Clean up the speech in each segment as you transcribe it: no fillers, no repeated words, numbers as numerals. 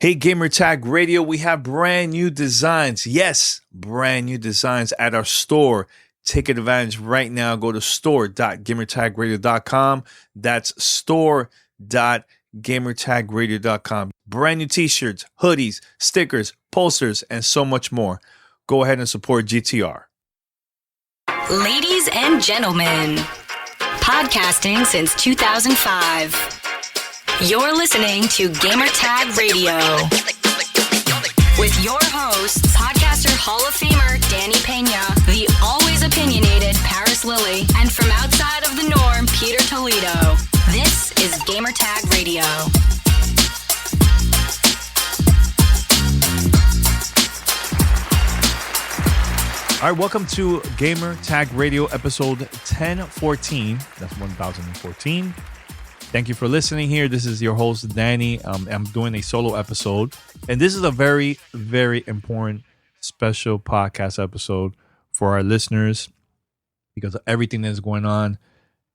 Hey, Gamer Tag Radio, we have brand new designs. Yes, brand new designs at our store. Take advantage right now. Go to store.gamertagradio.com. That's store.gamertagradio.com. Brand new t-shirts, hoodies, stickers, posters, and so much more. Go ahead and support GTR. Ladies and gentlemen, podcasting since 2005. You're listening to Gamertag Radio with your hosts, podcaster Hall of Famer Danny Pena, the always opinionated Paris Lilly, and from outside of the norm, Peter Toledo. This is Gamertag Radio. All right, welcome to Gamer Tag Radio episode 1014. That's 1014. Thank you for listening here. This is your host, Danny. I'm doing a solo episode. And this is a very, very important special podcast episode for our listeners because of everything that's going on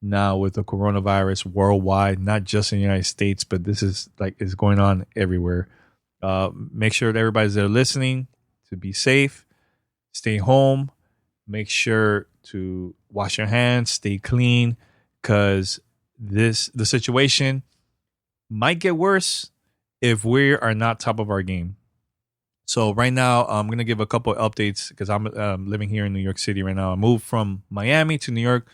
now with the coronavirus worldwide, not just in the United States, but this is going on everywhere. Make sure that everybody's there listening to be safe, stay home, make sure to wash your hands, stay clean, because the situation might get worse if we are not top of our game. So right now, I'm going to give a couple of updates because I'm living here in New York City right now. I moved from Miami to New York.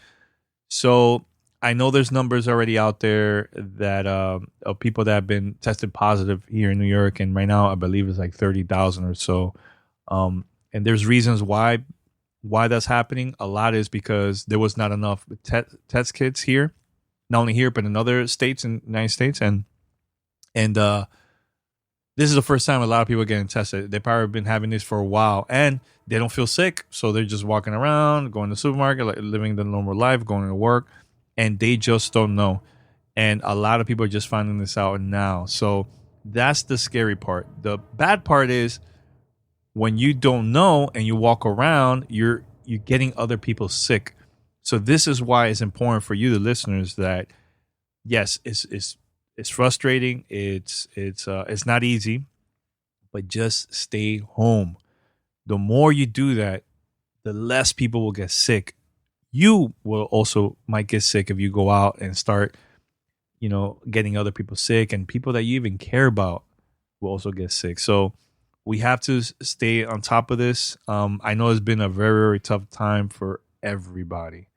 So I know there's numbers already out there that of people that have been tested positive here in New York. And right now, I believe it's like 30,000 or so. And there's reasons why that's happening. A lot is because there was not enough test kits here. Not only here, but in other states in the United States. And this is the first time a lot of people are getting tested. They've probably been having this for a while. And they don't feel sick. So they're just walking around, going to the supermarket, like living the normal life, going to work. And they just don't know. And a lot of people are just finding this out now. So that's the scary part. The bad part is when you don't know and you walk around, you're getting other people sick. So this is why it's important for you, the listeners, that yes, it's frustrating. It's not easy, but just stay home. The more you do that, the less people will get sick. You will also might get sick if you go out and start, getting other people sick, and people that you even care about will also get sick. So we have to stay on top of this. I know it's been a very, very tough time for everybody.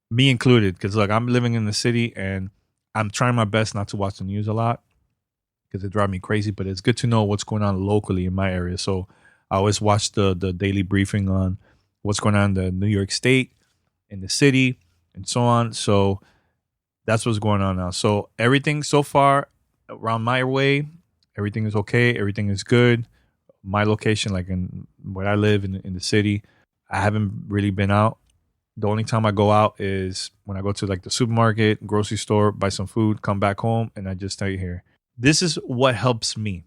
Me included, because look, I'm living in the city and I'm trying my best not to watch the news a lot because it drives me crazy, but it's good to know what's going on locally in my area. So I always watch the daily briefing on what's going on in the New York State, in the city, and so on. So that's what's going on now. So everything so far around my way, everything is okay. Everything is good. My location, like in where I live in the city, I haven't really been out. The only time I go out is when I go to like the supermarket, grocery store, buy some food, come back home, and I just stay here. This is what helps me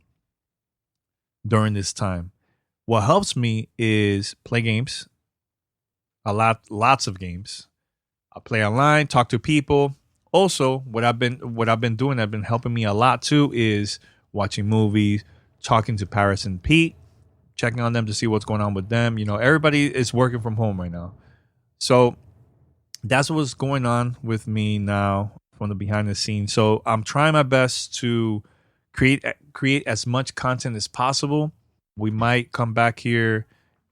during this time. What helps me is play games, lots of games. I play online, talk to people. Also, what I've been doing, that's been helping me a lot too, is watching movies, talking to Paris and Pete, checking on them to see what's going on with them. Everybody is working from home right now. So that's what's going on with me now from the behind the scenes. So I'm trying my best to create as much content as possible. We might come back here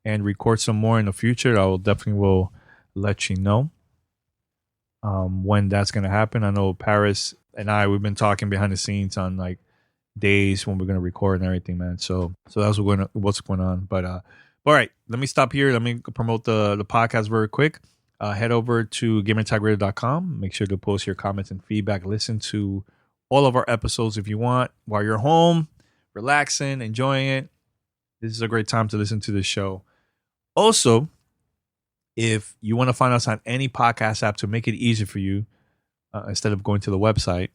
and record some more in the future. I will definitely let you know when that's going to happen. I know Paris and we've been talking behind the scenes on like days when we're going to record and everything, man. So that's what's going on. But all right, let me stop here. Let me promote the podcast very quick. Head over to gamertagradio.com. Make sure to post your comments and feedback. Listen to all of our episodes if you want while you're home, relaxing, enjoying it. This is a great time to listen to the show. Also, if you want to find us on any podcast app to make it easy for you, instead of going to the website,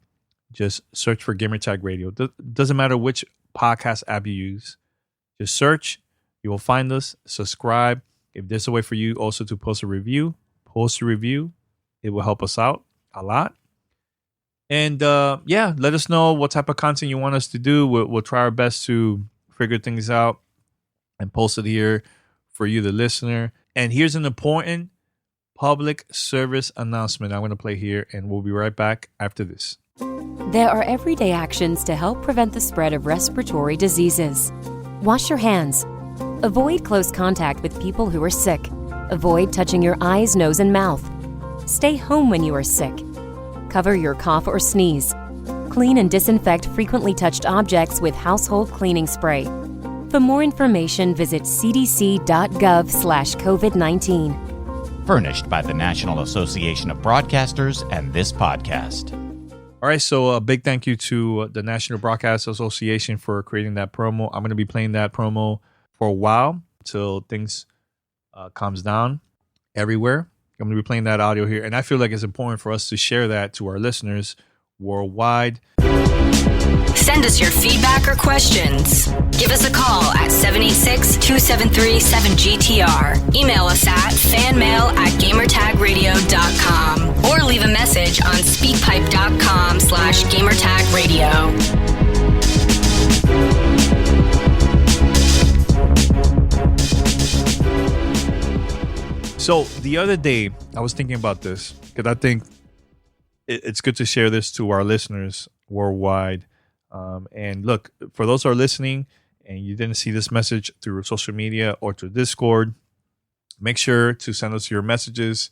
just search for Gamertag Radio. Doesn't matter which podcast app you use. Just search. You will find us. Subscribe. If there's a way for you also to post a review, it will help us out a lot. And yeah, let us know what type of content you want us to do. We'll try our best to figure things out and post it here for you, the listener. And here's an important public service announcement I'm going to play here, and we'll be right back after this. There are everyday actions to help prevent the spread of respiratory diseases. Wash your hands. Avoid close contact with people who are sick. Avoid touching your eyes, nose, and mouth. Stay home when you are sick. Cover your cough or sneeze. Clean and disinfect frequently touched objects with household cleaning spray. For more information, visit cdc.gov/COVID-19. Furnished by the National Association of Broadcasters and this podcast. All right, so a big thank you to the National Broadcast Association for creating that promo. I'm going to be playing that promo for a while until things calms down everywhere. I'm going to be playing that audio here, and I feel like it's important for us to share that to our listeners worldwide. Send us your feedback or questions. Give us a call at 786-273-7GTR. Email us at fanmail@gamertagradio.com or leave a message on speakpipe.com/gamertagradio. So the other day, I was thinking about this because I think it's good to share this to our listeners worldwide. And look, for those who are listening and you didn't see this message through social media or through Discord, make sure to send us your messages.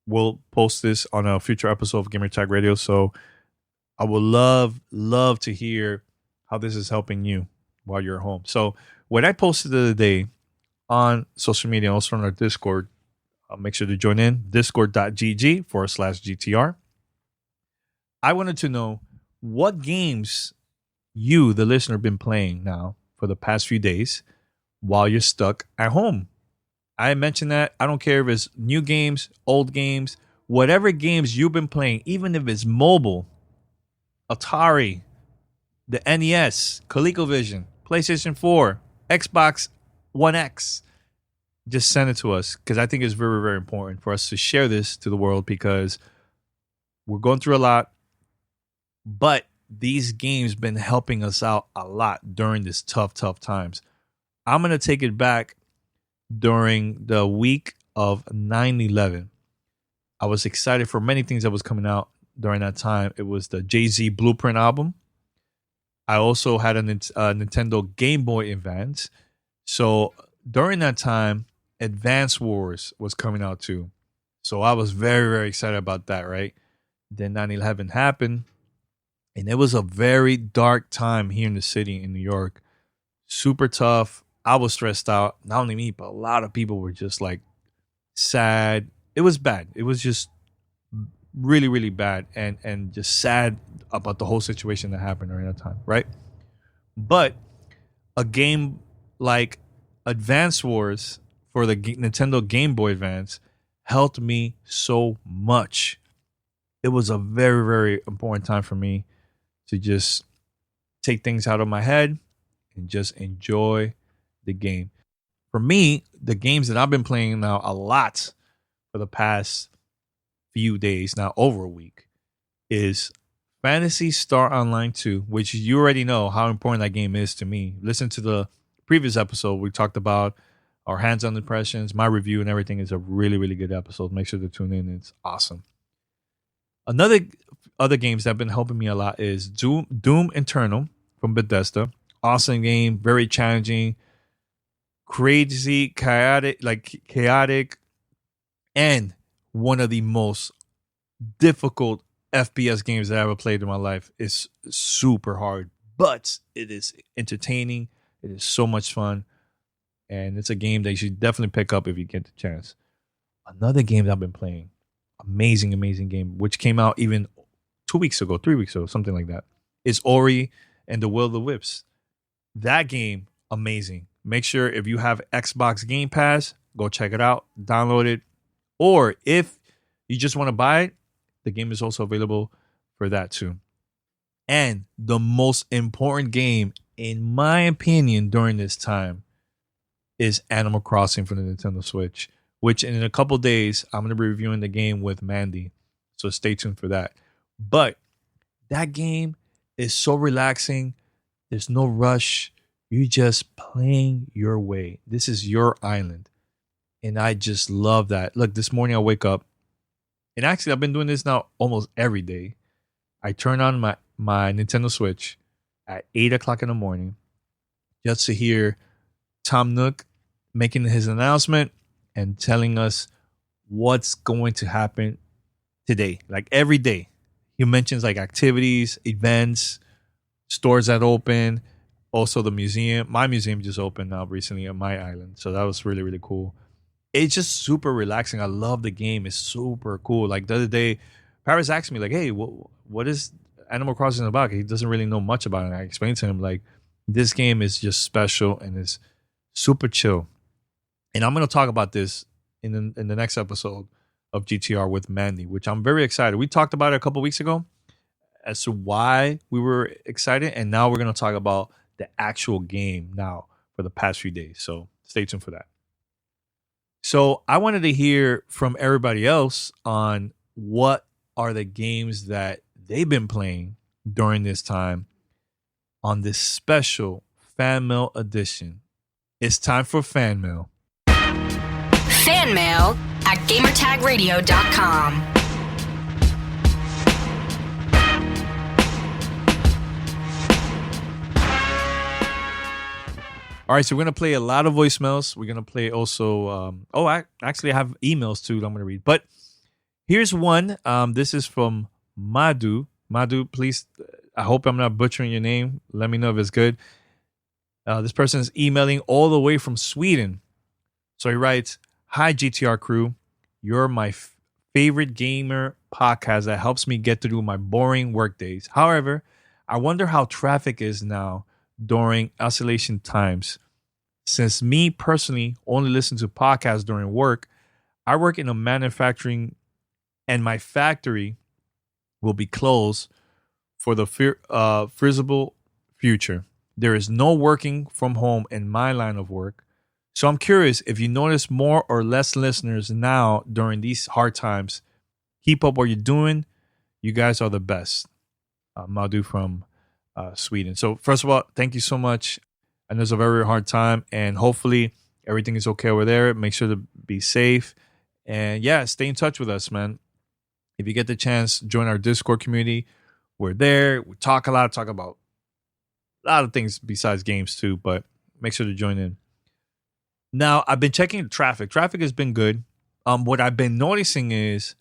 We'll post this on a future episode of Gamer Tag Radio. So I would love to hear how this is helping you while you're home. So what I posted the other day on social media, also on our Discord, make sure to join in, discord.gg/GTR. I wanted to know what games you, the listener, been playing now for the past few days while you're stuck at home. I mentioned that. I don't care if it's new games, old games, whatever games you've been playing, even if it's mobile, Atari, the NES, ColecoVision, PlayStation 4, Xbox One X. Just send it to us because I think it's very, very important for us to share this to the world because we're going through a lot, but these games been helping us out a lot during this tough times. I'm going to take it back during the week of 9/11. I was excited for many things that was coming out during that time. It was the Jay-Z Blueprint album. I also had a Nintendo Game Boy Advance. So during that time, Advance Wars was coming out too. So I was very, very excited about that, right? Then 9/11 happened. And it was a very dark time here in the city in New York. Super tough. I was stressed out. Not only me, but a lot of people were just like sad. It was bad. It was just really, really bad and just sad about the whole situation that happened during that time, right? But a game like Advance Wars for the Nintendo Game Boy Advance helped me so much. It was a very, very important time for me to just take things out of my head and just enjoy the game. For me, the games that I've been playing now a lot for the past few days, now over a week, is Phantasy Star Online 2, which you already know how important that game is to me. Listen to the previous episode. We talked about our hands-on impressions, my review and everything. Is a really, really good episode. Make sure to tune in. It's awesome. Other games that have been helping me a lot is Doom Eternal from Bethesda. Awesome game, very challenging, crazy, chaotic, and one of the most difficult FPS games that I ever played in my life. It's super hard, but it is entertaining. It is so much fun, and it's a game that you should definitely pick up if you get the chance. Another game that I've been playing, amazing game, which came out even 3 weeks ago, something like that, is Ori and the Will of the Wisps. That game, amazing. Make sure if you have Xbox Game Pass, go check it out, download it. Or if you just want to buy it, the game is also available for that too. And the most important game, in my opinion, during this time is Animal Crossing for the Nintendo Switch, which in a couple days, I'm going to be reviewing the game with Mandy. So stay tuned for that. But That game is so relaxing. There's no rush. You just playing your way. This is your island. And I just love that. Look, this morning I wake up, and actually I've been doing this now almost every day. I turn on my Nintendo Switch at 8 o'clock in the morning just to hear Tom Nook making his announcement and telling us what's going to happen today. Like every day, he mentions like activities, events, stores that open. Also, the museum. My museum just opened now recently on my island, so that was really, really cool. It's just super relaxing. I love the game. It's super cool. Like the other day, Paris asked me like, "Hey, what is Animal Crossing about?" He doesn't really know much about it. And I explained to him like, this game is just special and it's super chill. And I'm gonna talk about this in the next episode of GTR with Mandy, which I'm very excited. We talked about it a couple weeks ago as to why we were excited, and now we're gonna talk about the actual game now for the past few days. So stay tuned for that. So I wanted to hear from everybody else on what are the games that they've been playing during this time on this special fan mail edition. It's time for fan mail. Fan mail at gamertagradio.com. All right, so we're going to play a lot of voicemails. We're going to play also, I actually have emails too that I'm going to read. But here's one. This is from Madhu. Madhu, please, I hope I'm not butchering your name. Let me know if it's good. This person is emailing all the way from Sweden. So he writes, "Hi, GTR crew. You're my favorite gamer podcast that helps me get through my boring work days. However, I wonder how traffic is now during isolation times. Since me personally only listen to podcasts during work, I work in a manufacturing and my factory will be closed for the foreseeable future. There is no working from home in my line of work. So I'm curious if you notice more or less listeners now during these hard times. Keep up what you're doing. You guys are the best." Madhu from Sweden. So first of all, thank you so much. I know it's a very hard time, and hopefully everything is okay over there. Make sure to be safe, and yeah, stay in touch with us, man. If you get the chance, join our Discord community. We're there. We talk a lot, talk about a lot of things besides games too, but make sure to join in. Now, I've been checking the traffic. Traffic has been good. What I've been noticing is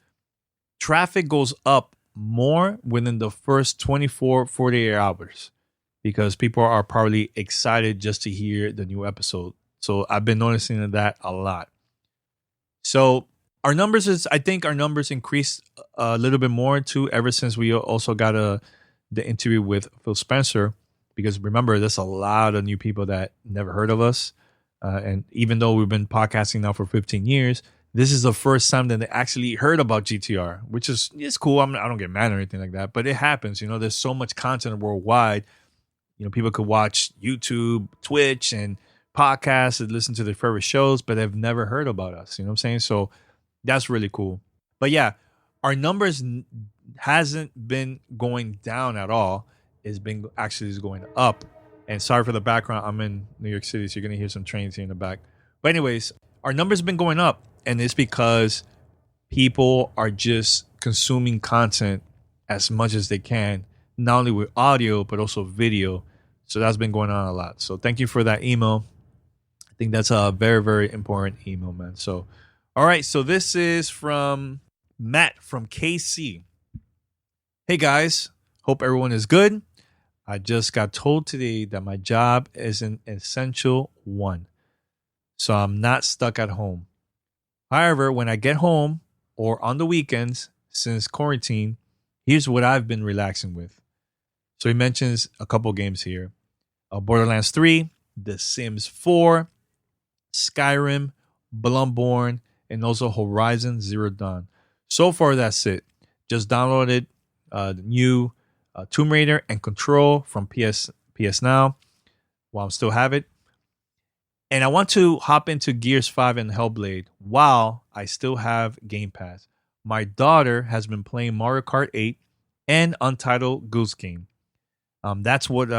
traffic goes up more within the first 24, 48 hours because people are probably excited just to hear the new episode. So I've been noticing that a lot. So I think our numbers increased a little bit more too ever since we also got the interview with Phil Spencer, because remember, there's a lot of new people that never heard of us. And even though we've been podcasting now for 15 years, this is the first time that they actually heard about GTR, which is cool. I don't get mad or anything like that, but it happens. You know, there's so much content worldwide. You know, people could watch YouTube, Twitch, and podcasts and listen to their favorite shows, but they've never heard about us. You know what I'm saying? So that's really cool. But yeah, our numbers hasn't been going down at all. It's been actually going up. And sorry for the background. I'm in New York City, so you're going to hear some trains here in the back. But anyways, our numbers have been going up. And it's because people are just consuming content as much as they can, not only with audio, but also video. So that's been going on a lot. So thank you for that email. I think that's a very, very important email, man. So, all right. So this is from Matt from KC. "Hey, guys. Hope everyone is good. I just got told today that my job is an essential one, so I'm not stuck at home. However, when I get home or on the weekends since quarantine, here's what I've been relaxing with." So he mentions a couple games here. Borderlands 3, The Sims 4, Skyrim, Bloodborne, and also Horizon Zero Dawn. So far, that's it. Just downloaded the new Tomb Raider and Control from PS Now while I still have it. And I want to hop into Gears 5 and Hellblade while I still have Game Pass. My daughter has been playing Mario Kart 8 and Untitled Goose Game. That's what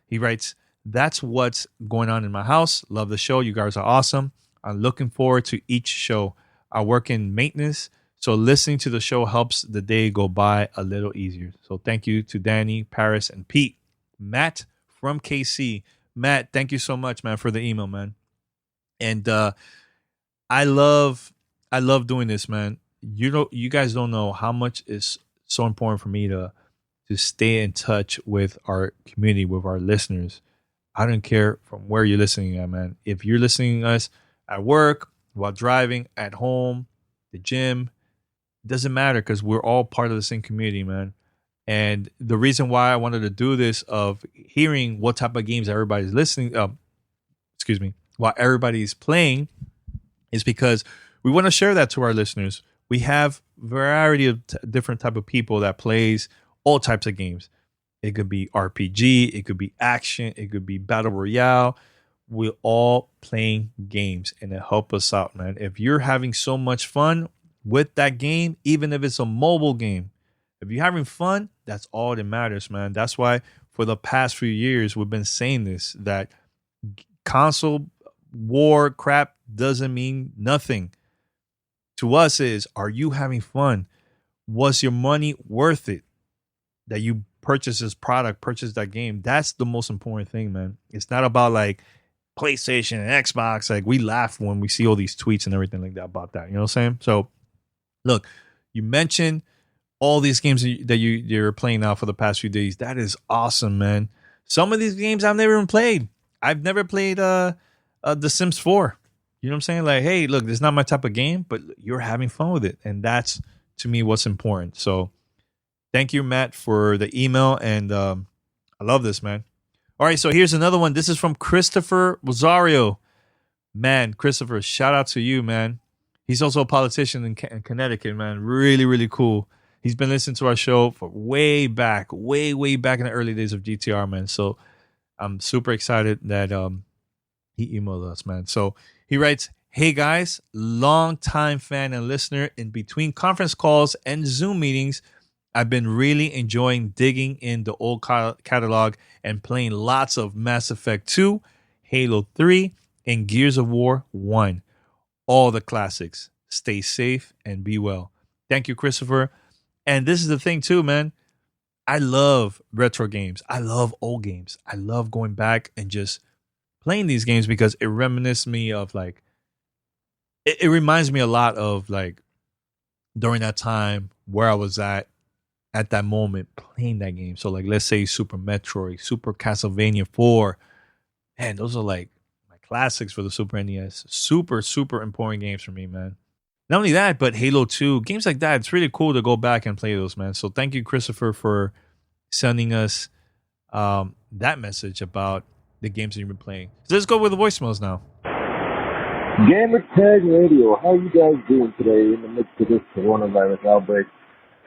he writes. That's what's going on in my house. Love the show. You guys are awesome. I'm looking forward to each show. I work in maintenance, so listening to the show helps the day go by a little easier. So thank you to Danny, Paris, and Pete. Matt from KC. Matt, thank you so much, man, for the email, man. And I love doing this, man. You guys don't know how much is so important for me to stay in touch with our community, with our listeners. I don't care from where you're listening at, man. If you're listening to us at work, while driving, at home, the gym, it doesn't matter because we're all part of the same community, man. And the reason why I wanted to do this of hearing what type of games everybody's listening, while everybody's playing, is because we want to share that to our listeners. We have a variety of different type of people that plays all types of games. It could be RPG, it could be action, it could be battle royale. We're all playing games, and it helps us out, man. If you're having so much fun with that game, even if it's a mobile game, if you're having fun, that's all that matters, man. That's why for the past few years, we've been saying this, that console war crap doesn't mean nothing. To us is, are you having fun? Was your money worth it? That you purchase this product, purchase that game. That's the most important thing, man. It's not about like PlayStation and Xbox. Like, we laugh when we see all these tweets and everything like that about that. You know what I'm saying? So look, you mentioned all these games that you're playing now for the past few days. That is awesome, man. Some of these games I've never even played. I've never played The Sims 4. You know what I'm saying? Like, hey, look, this is not my type of game, but you're having fun with it. And that's, to me, what's important. So thank you, Matt, for the email. And I love this, man. All right, so here's another one. This is from Christopher Rosario. Man, Christopher, shout out to you, man. He's also a politician in Connecticut, man. Really, really cool. He's been listening to our show for way back in the early days of GTR, man. So I'm super excited that he emailed us, man. So he writes, hey, guys, long-time fan and listener. In between conference calls and Zoom meetings, I've been really enjoying digging in the old catalog and playing lots of Mass Effect 2, Halo 3, and Gears of War 1. All the classics. Stay safe and be well. Thank you, Christopher. And this is the thing too, man. I love retro games. I love old games. I love going back and just playing these games because it reminisces me of like, it reminds me a lot of like during that time where I was at that moment playing that game. So like, let's say Super Metroid, Super Castlevania 4. Man, those are like my classics for the Super NES. Super, super important games for me, man. Not only that, but Halo 2, games like that. It's really cool to go back and play those, man. So thank you, Christopher, for sending us that message about the games that you've been playing. So let's go with the voicemails now. Gamer Tag Radio, how are you guys doing today in the midst of this coronavirus outbreak?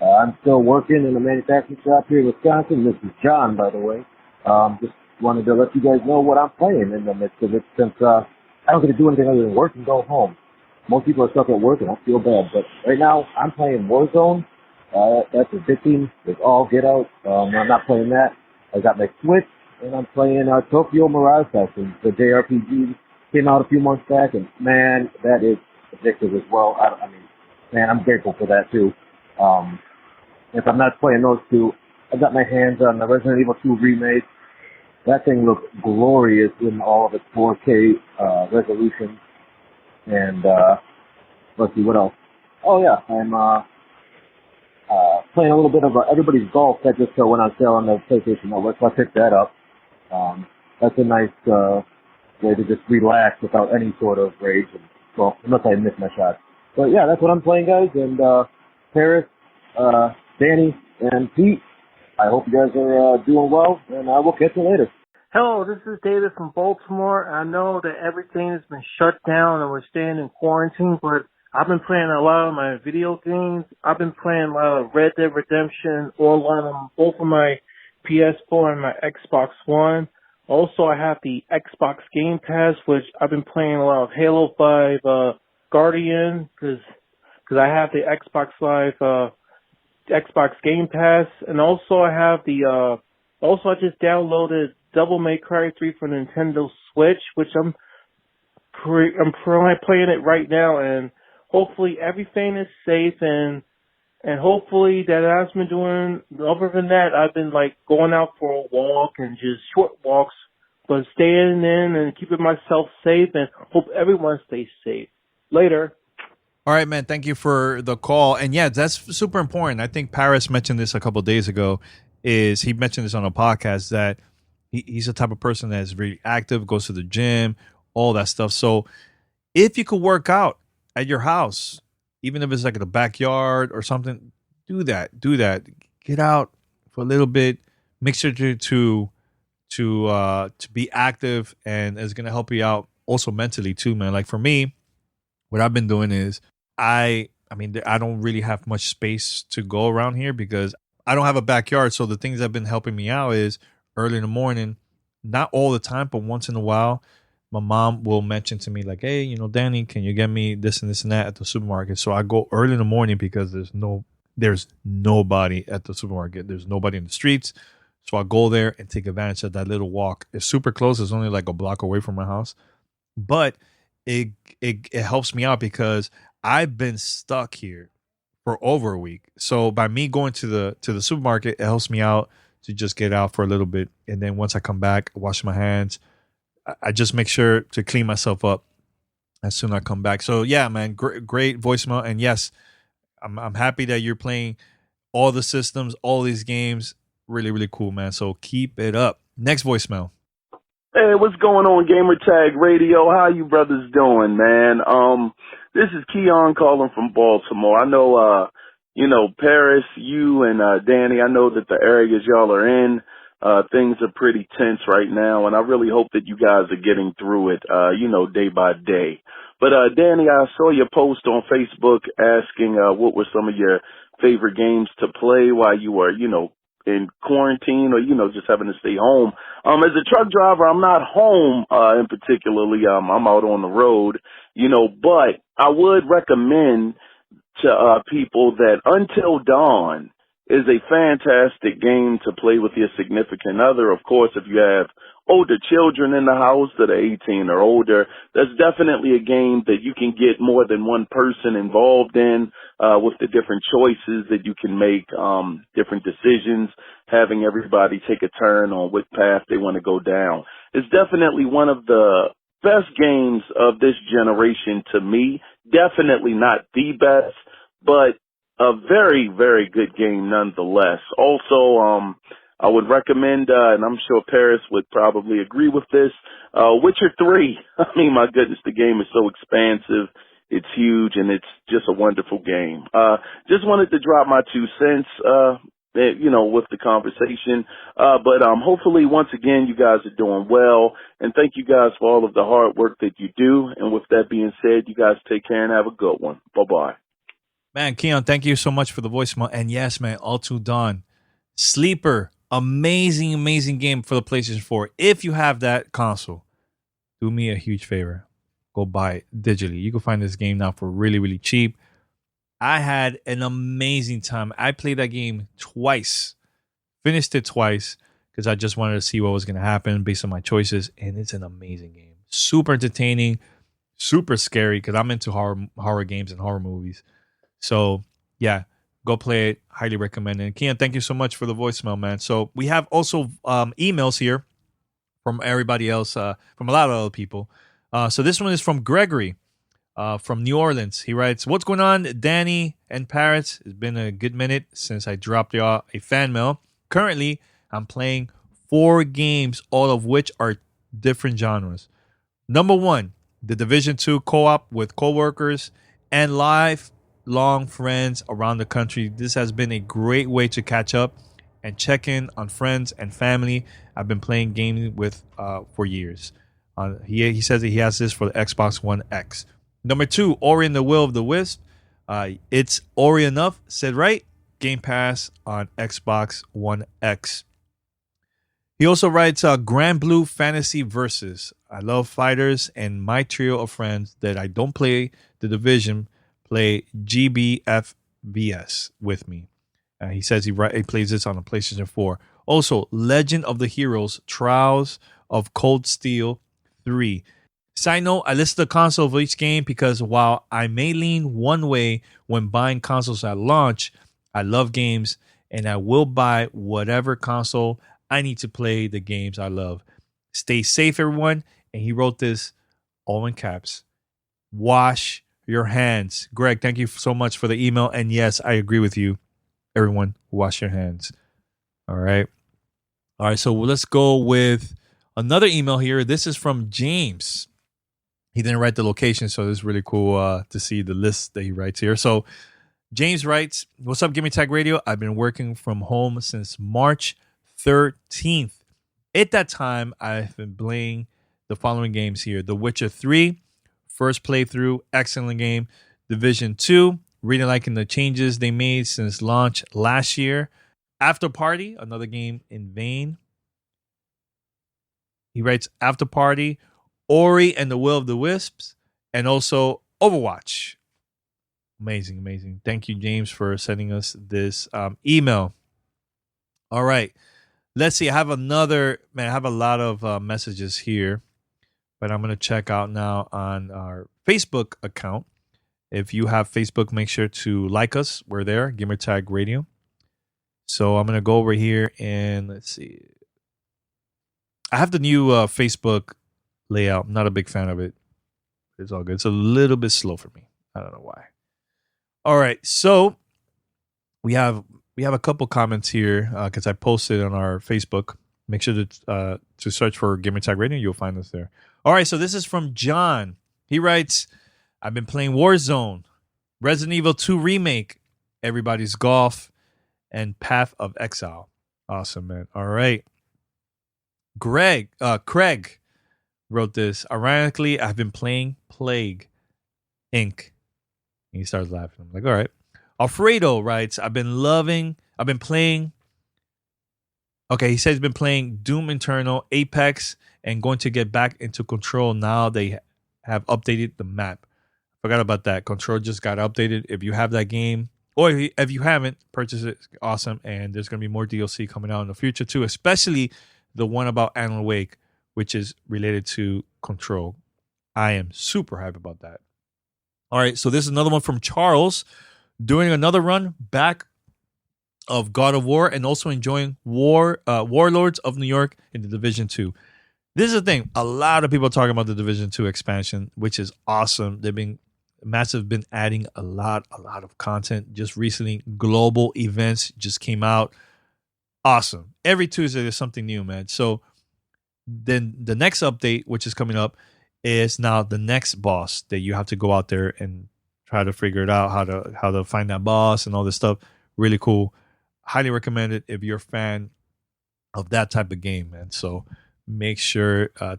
I'm still working in a manufacturing shop here in Wisconsin. This is John, by the way. Just wanted to let you guys know what I'm playing in the midst of it, since I don't get to do anything other than work and go home. Most people are stuck at work, and I feel bad. But right now, I'm playing Warzone. That's addicting. It's all get out. I'm not playing that. I got my Switch, and I'm playing Tokyo Mirage Sessions. The JRPG came out a few months back, and man, that is addictive as well. I mean, man, I'm grateful for that too. If I'm not playing those two, I got my hands on the Resident Evil 2 remake. That thing looks glorious in all of its 4K resolution. And let's see what else. Oh yeah, I'm playing a little bit of Everybody's Golf that just went on sale on the PlayStation Network, so I picked that up. That's a nice way to just relax without any sort of rage. And, well, unless I miss my shot. But yeah, that's what I'm playing, guys. And Paris, Danny, and Pete, I hope you guys are doing well, and I will catch you later. Hello, this is David from Baltimore. I know that everything has been shut down and we're staying in quarantine, but I've been playing a lot of my video games. I've been playing a lot of Red Dead Redemption, both on my PS4 and my Xbox One. Also, I have the Xbox Game Pass, which I've been playing a lot of Halo 5 Guardian, because I have the Xbox Live Xbox Game Pass, and also I have I just downloaded Devil May Cry 3 for Nintendo Switch, which I'm playing it right now, and hopefully everything is safe, and hopefully that I've been doing. Other than that, I've been like going out for a walk and just short walks, but staying in and keeping myself safe, and hope everyone stays safe. Later. All right, man. Thank you for the call. And yeah, that's super important. I think Paris mentioned this a couple of days ago. He mentioned this on a podcast that he's the type of person that is very active, goes to the gym, all that stuff. So if you could work out at your house, even if it's like in the backyard or something, do that. Get out for a little bit. Make sure to be active, and it's gonna help you out also mentally too, man. Like for me, what I've been doing is I don't really have much space to go around here because I don't have a backyard. So the things that have been helping me out is early in the morning, not all the time, but once in a while, my mom will mention to me like, hey, Danny, can you get me this and this and that at the supermarket? So I go early in the morning because there's nobody at the supermarket. There's nobody in the streets. So I go there and take advantage of that little walk. It's super close. It's only like a block away from my house. But it helps me out because I've been stuck here for over a week. So by me going to the supermarket, it helps me out to just get out for a little bit. And then once I come back, wash my hands. I just make sure to clean myself up as soon as I come back. So yeah, man, great voicemail. And yes, I'm happy that you're playing all the systems, all these games. Really, really cool, man. So keep it up. Next voicemail. Hey, what's going on, Gamer Tag Radio? How you brothers doing, man? This is Keon calling from Baltimore. I know, Paris, you and Danny, I know that the areas y'all are in, things are pretty tense right now, and I really hope that you guys are getting through it, day by day. But, Danny, I saw your post on Facebook asking what were some of your favorite games to play while you were, in quarantine or, just having to stay home. As a truck driver, I'm not home, in particularly. I'm out on the road, but I would recommend to, people that Until Dawn is a fantastic game to play with your significant other. Of course, if you have older children in the house that are 18 or older, that's definitely a game that you can get more than one person involved in, with the different choices that you can make, different decisions, having everybody take a turn on what path they want to go down. It's definitely one of the best games of this generation to me. Definitely not the best, but a very, very good game nonetheless. Also, I would recommend, and I'm sure Paris would probably agree with this, Witcher 3. I mean, my goodness, the game is so expansive. It's huge, and it's just a wonderful game. Just wanted to drop my 2 cents, with the conversation. But hopefully, once again, you guys are doing well. And thank you guys for all of the hard work that you do. And with that being said, you guys take care and have a good one. Bye-bye. Man, Keon, thank you so much for the voicemail. And yes, man, Until Dawn. Sleeper. Amazing, amazing game for the PlayStation 4. If you have that console, do me a huge favor. Go buy it digitally. You can find this game now for really, really cheap. I had an amazing time. I played that game twice. Finished it twice because I just wanted to see what was going to happen based on my choices. And it's an amazing game. Super entertaining. Super scary because I'm into horror games and horror movies. So, yeah. Go play it. Highly recommend it. And Keon, thank you so much for the voicemail, man. So we have also emails here from everybody else, from a lot of other people. So this one is from Gregory from New Orleans. He writes, what's going on, Danny and Paris? It's been a good minute since I dropped y'all a fan mail. Currently, I'm playing 4 games, all of which are different genres. Number 1, The Division 2 co-op with coworkers and lifelong friends around the country. This has been a great way to catch up and check in on friends and family I've been playing games with for years. He says that he has this for the Xbox One X. Number 2, Ori and the Will of the Wisp. It's Ori enough, said right. Game Pass on Xbox One X. He also writes Grand Blue Fantasy Versus. I love fighters, and my trio of friends that I don't play The Division play GBFVS with me. He says he plays this on the PlayStation 4. Also, Legend of the Heroes Trials of Cold Steel 3. Side note, I list the console of each game because while I may lean one way when buying consoles at launch, I love games and I will buy whatever console I need to play the games I love. Stay safe, everyone. And he wrote this all in caps. Wash your hands. Greg, thank you so much for the email. And yes, I agree with you. Everyone, wash your hands. All right. All right. So let's go with another email here. This is from James. He didn't write the location, so it's really cool to see the list that he writes here. So James writes, "What's up, Gimme Tag Radio? I've been working from home since March 13th. At that time, I've been playing the following games here. The Witcher 3, first playthrough, excellent game. Division 2, really liking the changes they made since launch last year. After Party, another game in vain." He writes, "After Party, Ori and the Will of the Wisps, and also Overwatch." Amazing, amazing. Thank you, James, for sending us this email. All right. Let's see. I have a lot of messages here, but I'm going to check out now on our Facebook account. If you have Facebook, make sure to like us. We're there, Gamertag Radio. So I'm going to go over here and let's see. I have the new Facebook layout. I'm not a big fan of it. It's all good. It's a little bit slow for me. I don't know why. All right. So we have a couple comments here because I posted on our Facebook. Make sure to search for Gamertag Radio. You'll find us there. All right. So this is from John. He writes, "I've been playing Warzone, Resident Evil 2 Remake, Everybody's Golf, and Path of Exile." Awesome, man. All right. Craig wrote this. "Ironically, I've been playing Plague Inc." And he starts laughing. I'm like, all right. Alfredo writes, I've been playing. Okay, he says he's been playing Doom Eternal, Apex, and going to get back into Control now they have updated the map. Forgot about that. Control just got updated. If you have that game, or if you haven't, purchase it. It's awesome. And there's going to be more DLC coming out in the future too, especially the one about Alan Wake, which is related to Control. I am super hyped about that. All right, so this is another one from Charles, doing another run back of God of War and also enjoying Warlords of New York in the Division 2. This is the thing. A lot of people are talking about the Division 2 expansion, which is awesome. They've been adding a lot of content. Just recently, global events just came out. Awesome. Every Tuesday, there's something new, man. So then the next update, which is coming up, is now the next boss that you have to go out there and try to figure it out, how to find that boss and all this stuff. Really cool. Highly recommend it if you're a fan of that type of game, man. So make sure to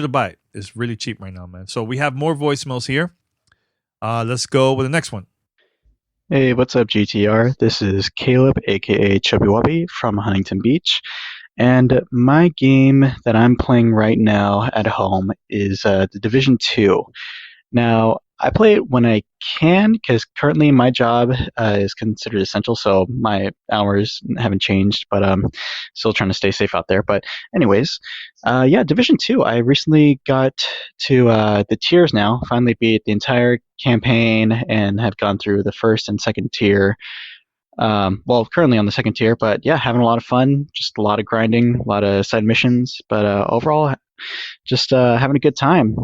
buy it. It's really cheap right now, man. So we have more voicemails here. Let's go with the next one. Hey, what's up, GTR? This is Caleb, aka Chubby Wubby from Huntington Beach. And my game that I'm playing right now at home is the Division 2. Now, I play it when I can because currently my job is considered essential, so my hours haven't changed, but still trying to stay safe out there. But anyways, Division 2. I recently got to the tiers now, finally beat the entire campaign and have gone through the first and second tier. Currently on the second tier, but yeah, having a lot of fun, just a lot of grinding, a lot of side missions, but overall, just having a good time.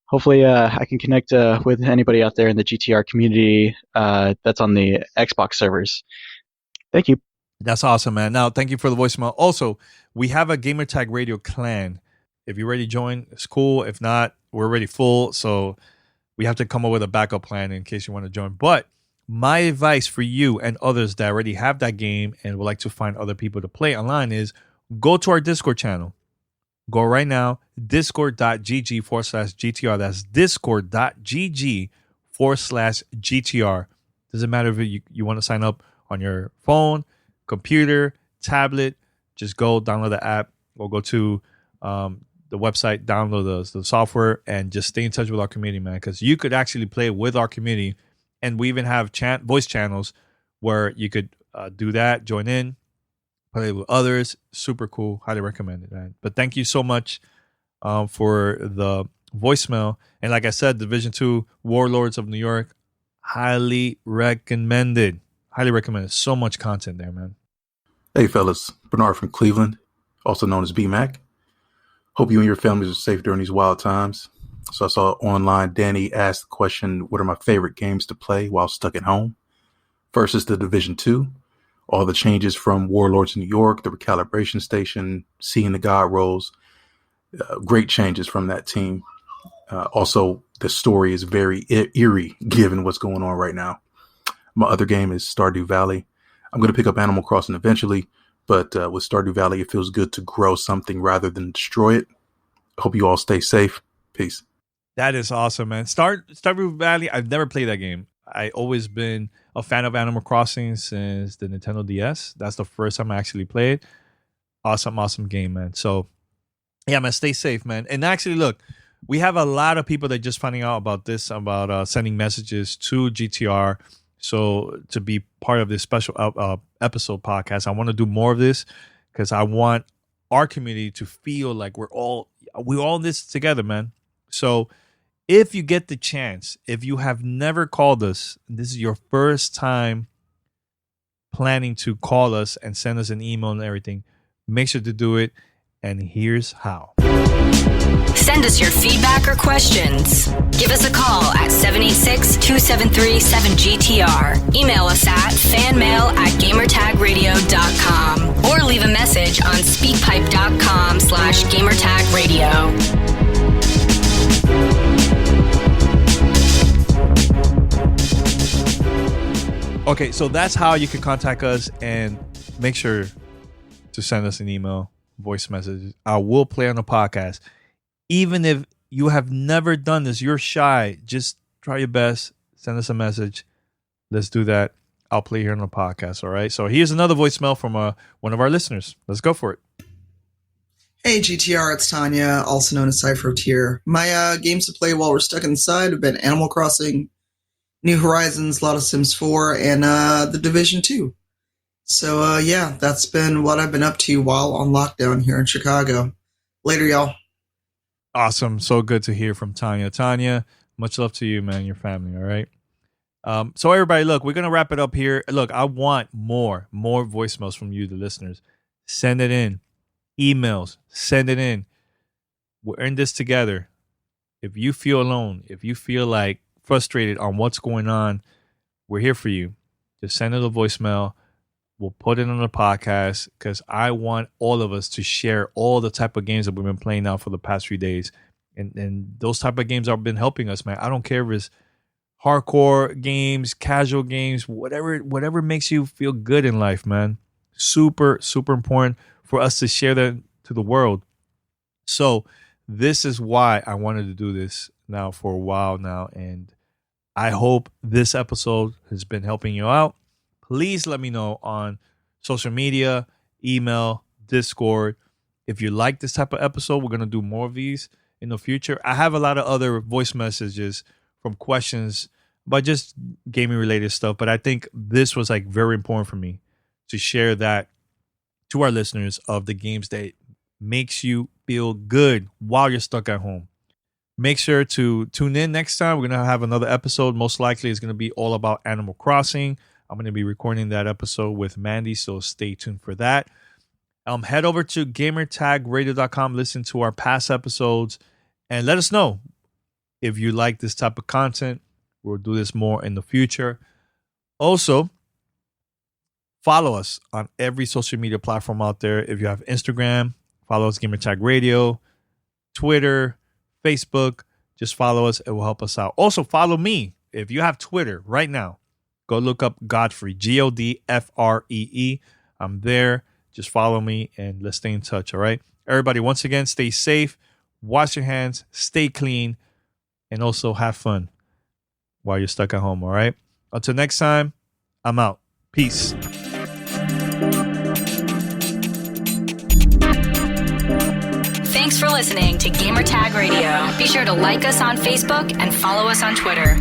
Hopefully, I can connect with anybody out there in the GTR community that's on the Xbox servers. Thank you. That's awesome, man. Now, thank you for the voicemail. Also, we have a Gamertag Radio clan. If you're ready to join, it's cool. If not, we're already full, so we have to come up with a backup plan in case you want to join. But my advice for you and others that already have that game and would like to find other people to play online is go to our Discord channel. Go right now, discord.gg/GTR. That's discord.gg/GTR. Doesn't matter if you want to sign up on your phone, computer, tablet. Just go download the app or go to the website, download the software, and just stay in touch with our community, man, because you could actually play with our community. And we even have voice channels where you could do that, join in, play with others. Super cool. Highly recommend it, man. But thank you so much for the voicemail. And like I said, Division 2 Warlords of New York, highly recommended. Highly recommended. So much content there, man. Hey, fellas. Bernard from Cleveland, also known as B-Mac. Hope you and your families are safe during these wild times. So I saw online Danny asked the question, what are my favorite games to play while stuck at home? First is the Division 2. All the changes from Warlords of New York, the recalibration station, seeing the God rolls. Great changes from that team. Also, the story is very eerie given what's going on right now. My other game is Stardew Valley. I'm going to pick up Animal Crossing eventually, but with Stardew Valley, it feels good to grow something rather than destroy it. Hope you all stay safe. Peace. That is awesome, man. Stardew Valley, I've never played that game. I've always been a fan of Animal Crossing since the Nintendo DS. That's the first time I actually played. Awesome game, man. So, yeah, man, stay safe, man. And actually, look, we have a lot of people that just finding out about this, about sending messages to GTR. So to be part of this special episode podcast, I want to do more of this because I want our community to feel like we're all in this together, man. So if you get the chance, if you have never called us, this is your first time planning to call us and send us an email and everything, make sure to do it. And here's how. Send us your feedback or questions. Give us a call at 786-273-7GTR. Email us at fanmail@gamertagradio.com or leave a message on speakpipe.com/gamertagradio. Okay, so that's how you can contact us, and make sure to send us an email, voice message. I will play on the podcast. Even if you have never done this, you're shy, just try your best. Send us a message. Let's do that. I'll play here on the podcast, all right? So here's another voicemail from one of our listeners. Let's go for it. Hey, GTR, it's Tanya, also known as Cypher here. My games to play while we're stuck inside have been Animal Crossing, New Horizons, a lot of Sims 4, and The Division 2. So, yeah, that's been what I've been up to while on lockdown here in Chicago. Later, y'all. Awesome. So good to hear from Tanya. Tanya, much love to you, man, your family, all right? So, everybody, look, we're going to wrap it up here. Look, I want more voicemails from you, the listeners. Send it in. Emails. Send it in. We're in this together. If you feel alone, if you feel like frustrated on what's going on, we're here for you. Just send it a voicemail. We'll put it on the podcast because I want all of us to share all the type of games that we've been playing now for the past few days. And those type of games have been helping us, man. I don't care if it's hardcore games, casual games, whatever makes you feel good in life, man. Super, super important for us to share that to the world. So this is why I wanted to do this now for a while now. And I hope this episode has been helping you out. Please let me know on social media, email, Discord. If you like this type of episode, we're going to do more of these in the future. I have a lot of other voice messages from questions about just gaming related stuff, but I think this was like very important for me to share that to our listeners of the games that makes you feel good while you're stuck at home. Make sure to tune in next time. We're going to have another episode. Most likely it's going to be all about Animal Crossing. I'm going to be recording that episode with Mandy, so stay tuned for that. Head over to gamertagradio.com, listen to our past episodes, and let us know if you like this type of content. We'll do this more in the future. Also, follow us on every social media platform out there. If you have Instagram, follow us, Gamertag Radio, Twitter, Facebook. Just follow us. It will help us out. Also, follow me. If you have Twitter right now, go look up Godfrey, Godfree. I'm there. Just follow me and let's stay in touch, all right? Everybody, once again, stay safe, wash your hands, stay clean, and also have fun while you're stuck at home, all right? Until next time, I'm out. Peace. Thanks for listening to Gamertag Radio. Be sure to like us on Facebook and follow us on Twitter.